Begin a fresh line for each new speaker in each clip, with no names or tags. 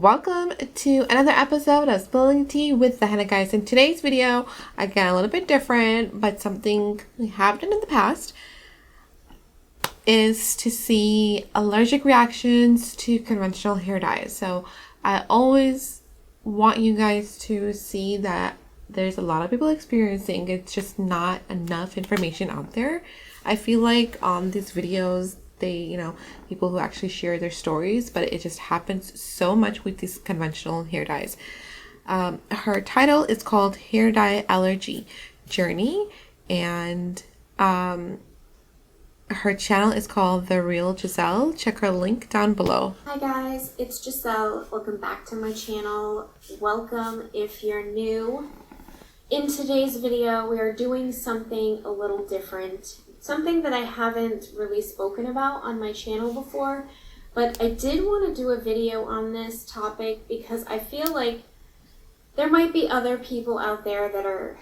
Welcome to another episode of Spilling Tea with the Henna guys. In today's video, again, a little bit different, but something we have done in the past, is to see allergic reactions to conventional hair dyes. So I always want you guys to see that there's a lot of people experiencing, it's just not enough information out there. I feel like on these videos, people who actually share their stories, but it just happens so much with these conventional hair dyes. Her title is called Hair Dye Allergy Journey, and her channel is called The Real Giselle. Check her link down below.
Hi guys, it's Giselle. Welcome back to my channel. Welcome if you're new. In today's video, we are doing something a little different. Something that I haven't really spoken about on my channel before, but I did want to do a video on this topic because I feel like there might be other people out there that are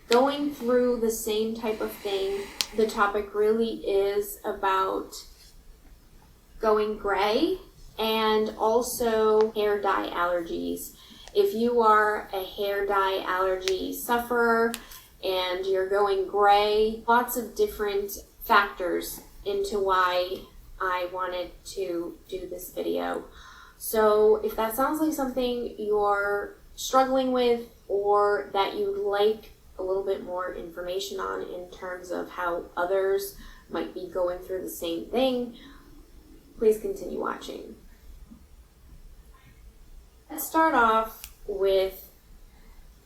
going through the same type of thing. The topic really is about going gray and also hair dye allergies. If you are a hair dye allergy sufferer and you're going gray, lots of different factors into why I wanted to do this video. So if that sounds like something you're struggling with or that you'd like a little bit more information on in terms of how others might be going through the same thing, please continue watching. Let's start off with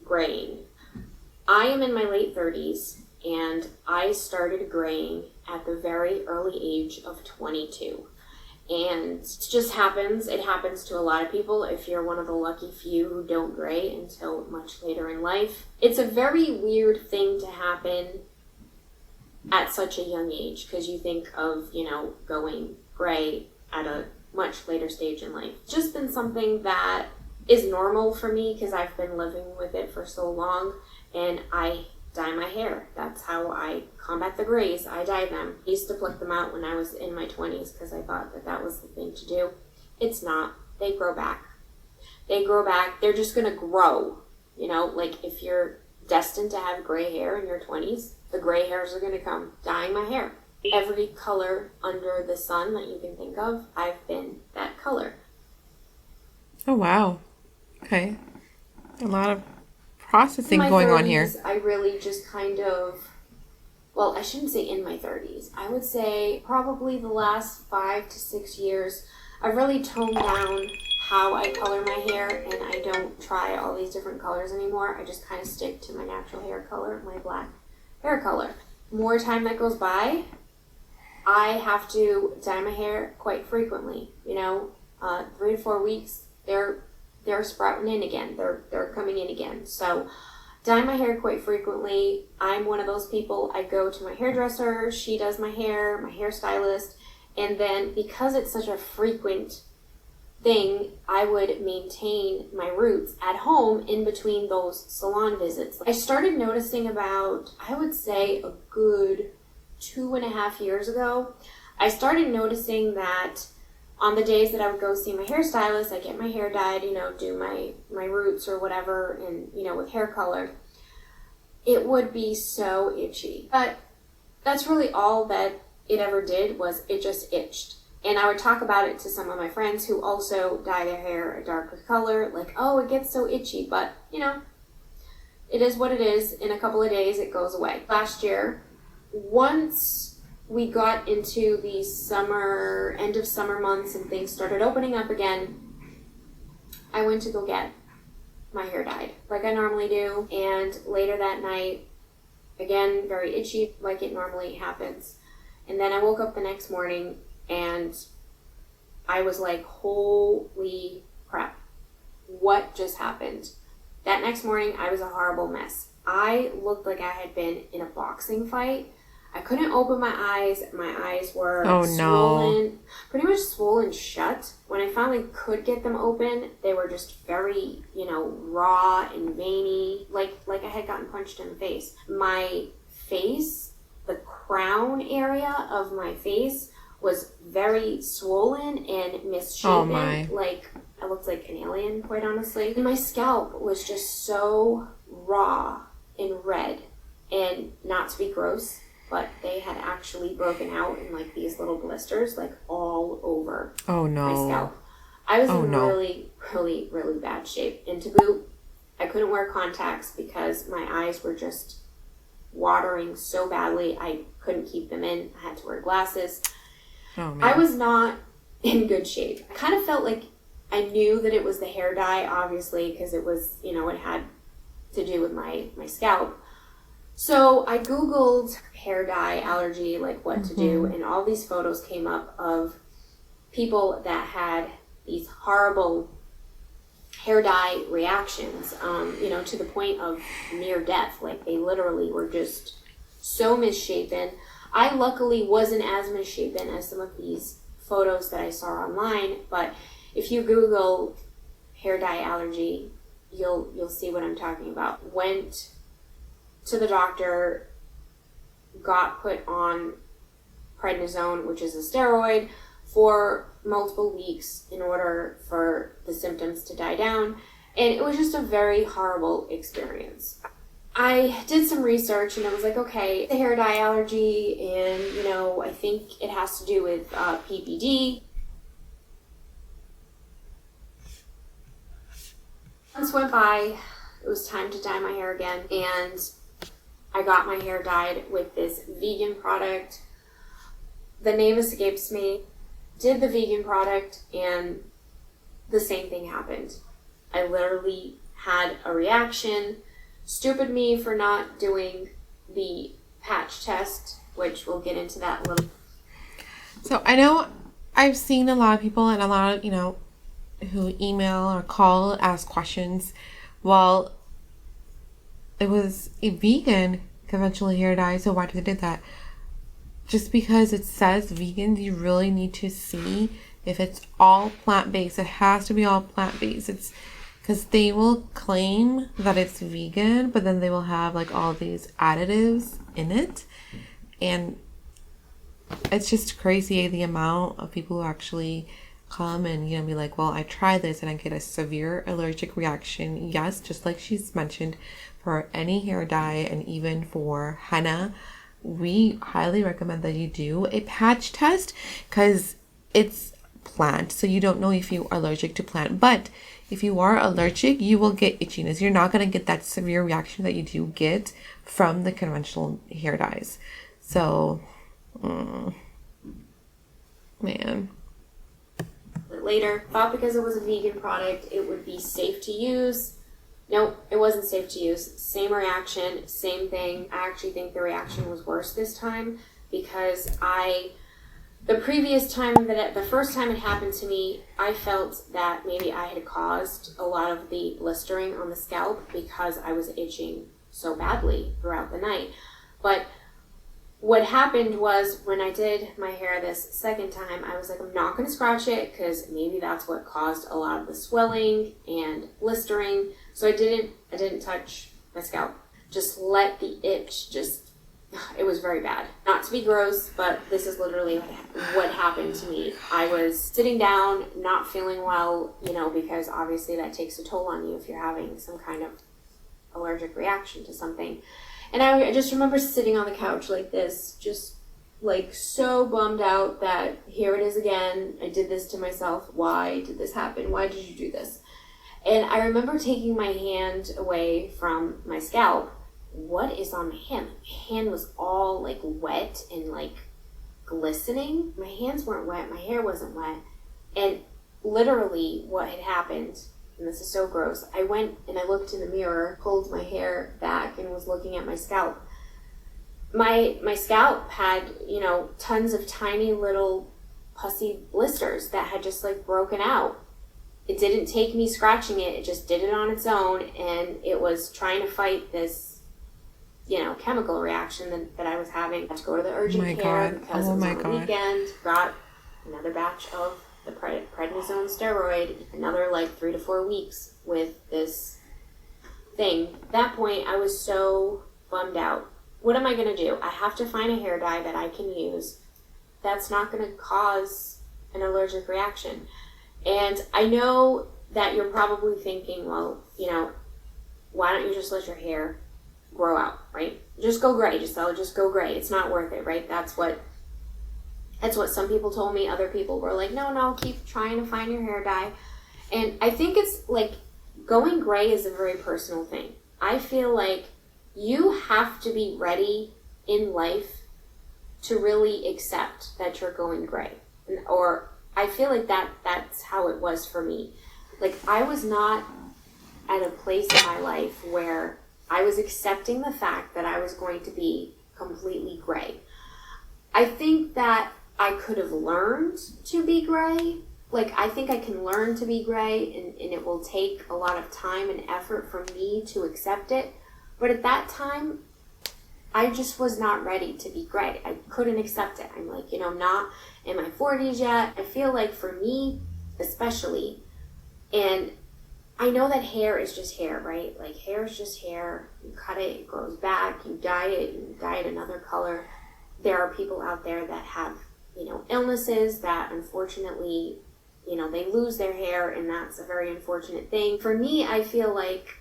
graying. I am in my late 30s and I started graying at the very early age of 22. And it just happens. It happens to a lot of people if you're one of the lucky few who don't gray until much later in life. It's a very weird thing to happen at such a young age because you think of, going gray at a much later stage in life. It's just been something that is normal for me because I've been living with it for so long. And I dye my hair. That's how I combat the grays. I dye them. I used to pluck them out when I was in my 20s because I thought that that was the thing to do. It's not. They grow back. They grow back. They're just going to grow. Like if you're destined to have gray hair in your 20s, the gray hairs are going to come. Dyeing my hair. Every color under the sun that you can think of, I've been that color.
Oh, wow. Okay. A lot of processing going on here.
I really just I shouldn't say in my 30s. I would say probably the last 5 to 6 years, I've really toned down how I color my hair, and I don't try all these different colors anymore. I just kind of stick to my natural hair color, my black hair color. More time that goes by, I have to dye my hair quite frequently. 3 to 4 weeks, they're sprouting in again. They're coming in again. So dye my hair quite frequently. I'm one of those people. I go to my hairdresser. She does my hairstylist. And then because it's such a frequent thing, I would maintain my roots at home in between those salon visits. I started noticing about, I would say a good 2.5 years ago, I started noticing that on the days that I would go see my hairstylist, I get my hair dyed, do my roots or whatever, and, with hair color, it would be so itchy. But that's really all that it ever did, was it just itched. And I would talk about it to some of my friends who also dye their hair a darker color, like, oh, it gets so itchy, but, it is what it is. In a couple of days, it goes away. Last year, once we got into the end of summer months and things started opening up again, I went to go get my hair dyed like I normally do. And later that night, again, very itchy like it normally happens. And then I woke up the next morning and I was like, holy crap, what just happened? That next morning, I was a horrible mess. I looked like I had been in a boxing fight. I couldn't open my eyes. My eyes were swollen, pretty much swollen shut. When I finally could get them open, they were just very, raw and veiny, like I had gotten punched in the face. My face, the crown area of my face was very swollen and misshapen, like I looked like an alien, quite honestly. And my scalp was just so raw and red. And not to be gross, but they had actually broken out in like these little blisters, like all over my scalp. I was in really, really, really bad shape. And to boot, I couldn't wear contacts because my eyes were just watering so badly. I couldn't keep them in. I had to wear glasses.
Oh, man.
I was not in good shape. I kind of felt like I knew that it was the hair dye, obviously, because it was, it had to do with my scalp. So I Googled hair dye allergy, like what to do, and all these photos came up of people that had these horrible hair dye reactions, to the point of near death. Like they literally were just so misshapen. I luckily wasn't as misshapen as some of these photos that I saw online, but if you Google hair dye allergy, you'll see what I'm talking about. Went to the doctor, got put on prednisone, which is a steroid, for multiple weeks in order for the symptoms to die down. And it was just a very horrible experience. I did some research and I was like, okay, the hair dye allergy, and I think it has to do with PPD. Months went by, it was time to dye my hair again, and I got my hair dyed with this vegan product. The name escapes me. Did the vegan product, and the same thing happened. I literally had a reaction. Stupid me for not doing the patch test, which we'll get into that a little.
So I know I've seen a lot of people and a lot of, who email or call, ask questions. Well, it was a vegan conventional hair dye, so why did they do that? Just because it says vegan, you really need to see if it's all plant-based. It has to be all plant-based. It's because they will claim that it's vegan, but then they will have like all these additives in it. And it's just crazy the amount of people who actually come and be like, well, I try this and I get a severe allergic reaction. Yes, just like she's mentioned, for any hair dye and even for henna, we highly recommend that you do a patch test because it's plant, so you don't know if you are allergic to plant. But if you are allergic, you will get itchiness. You're not going to get that severe reaction that you do get from the conventional hair dyes. So, man.
Later, thought because it was a vegan product, it would be safe to use. Nope, it wasn't safe to use. Same reaction, same thing. I actually think the reaction was worse this time because the first time it happened to me, I felt that maybe I had caused a lot of the blistering on the scalp because I was itching so badly throughout the night. But what happened was when I did my hair this second time, I was like, I'm not going to scratch it because maybe that's what caused a lot of the swelling and blistering. So I didn't touch my scalp. Just let the itch it was very bad. Not to be gross, but this is literally what happened to me. I was sitting down, not feeling well, because obviously that takes a toll on you if you're having some kind of allergic reaction to something. And I just remember sitting on the couch like this, just like so bummed out that here it is again. I did this to myself. Why did this happen? Why did you do this? And I remember taking my hand away from my scalp. What is on my hand? My hand was all like wet and like glistening. My hands weren't wet. My hair wasn't wet. And literally what had happened, and this is so gross, I went and I looked in the mirror, pulled my hair back, and was looking at my scalp. My scalp had, tons of tiny little pussy blisters that had just like broken out. It didn't take me scratching it. It just did it on its own, and it was trying to fight this, chemical reaction that I was having. I had to go to the urgent care because it was on the weekend. Got another batch of the prednisone steroid, another 3 to 4 weeks with this thing. At that point, I was so bummed out. What am I going to do? I have to find a hair dye that I can use that's not going to cause an allergic reaction. And I know that you're probably thinking, well, why don't you just let your hair grow out, right? Just go gray. Just go gray. It's not worth it, right? That's what some people told me. Other people were like, no, keep trying to find your hair dye. And I think it's like going gray is a very personal thing. I feel like you have to be ready in life to really accept that you're going gray. Or I feel like that's how it was for me. Like, I was not at a place in my life where I was accepting the fact that I was going to be completely gray. I think that I could have learned to be gray. Like, I think I can learn to be gray, and it will take a lot of time and effort for me to accept it. But at that time, I just was not ready to be gray. I couldn't accept it. I'm like, I'm not in my 40s yet. I feel like for me, especially, and I know that hair is just hair, right? Like, hair is just hair. You cut it, it grows back. You dye it another color. There are people out there that have, illnesses that unfortunately, they lose their hair, and that's a very unfortunate thing. For me, I feel like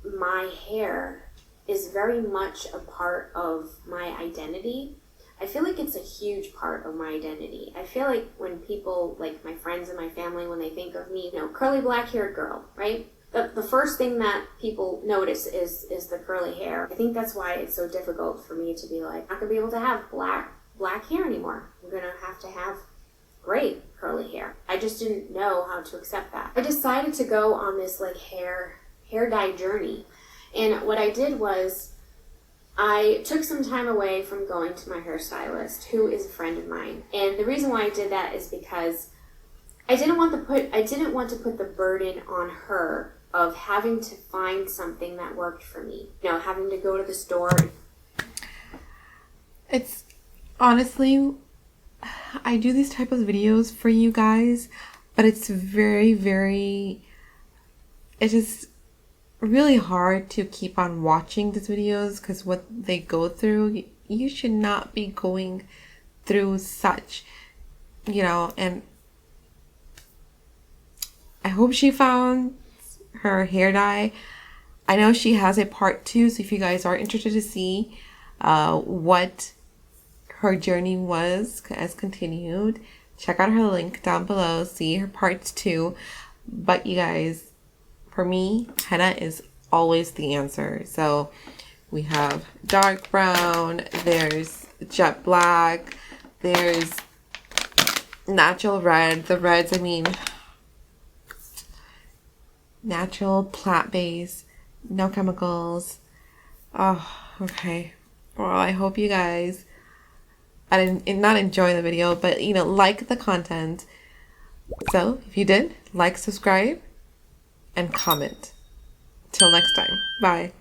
my hair is very much a part of my identity. I feel like it's a huge part of my identity. I feel like when people, like my friends and my family, when they think of me, curly black-haired girl, right? The first thing that people notice is the curly hair. I think that's why it's so difficult for me to be like, I'm not going to be able to have black hair anymore. I'm going to have gray curly hair. I just didn't know how to accept that. I decided to go on this like hair dye journey. And what I did was I took some time away from going to my hairstylist, who is a friend of mine. And the reason why I did that is because I didn't want to put the burden on her of having to find something that worked for me. Having to go to the store.
It's honestly, I do these type of videos for you guys, but it's very, very, it is really hard to keep on watching these videos because what they go through, you should not be going through such, and I hope she found her hair dye. I know she has a part 2, so if you guys are interested to see what her journey was as continued, check out her link down below, see her parts 2. But you guys, for me, henna is always the answer. So we have dark brown, there's jet black, there's natural red. The reds, natural, plant-based, no chemicals. Oh, okay. Well, I hope you guys, I didn't not enjoy the video, but like the content. So if you did, like, subscribe, and comment. Till next time. Bye.